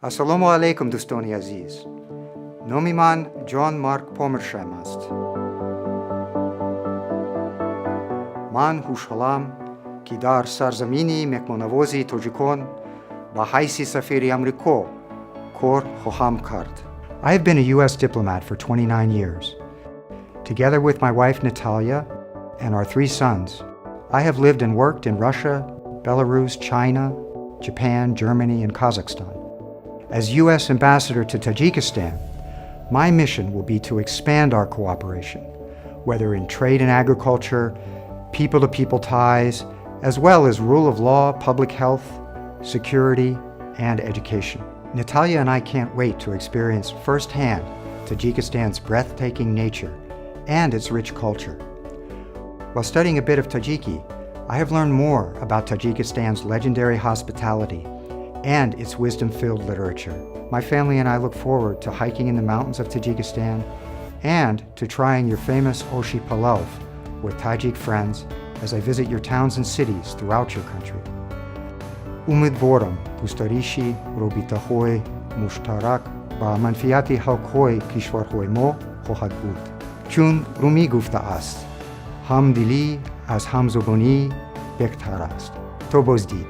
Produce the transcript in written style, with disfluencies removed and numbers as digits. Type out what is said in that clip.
Assalomu alaikum dostoni aziz. Nomi man John Mark Pomershem ast. Man hushalam ki dar sarzamini mekmonavozi Tojikon ba haisi safiri Amriko kor khoham kard. I have been a U.S. diplomat for 29 years. Together with my wife Natalia and our 3 sons, I have lived and worked in Russia, Belarus, China, Japan, Germany, and Kazakhstan. As U.S. Ambassador to Tajikistan, my mission will be to expand our cooperation, whether in trade and agriculture, people-to-people ties, as well as rule of law, public health, security, and education. Natalia and I can't wait to experience firsthand Tajikistan's breathtaking nature and its rich culture. While studying a bit of Tajiki, I have learned more about Tajikistan's legendary hospitality and its wisdom-filled literature. My family and I look forward to hiking in the mountains of Tajikistan and to trying your famous Oshi Palav with Tajik friends as I visit your towns and cities throughout your country. Umidvoram gustarishi robitahoy mushtarak ba manfiati halkoy kishwarhoy mo khohad bud. Chun Rumi gufta ast, ham dili az ham zuboni bektar ast. To bozdid.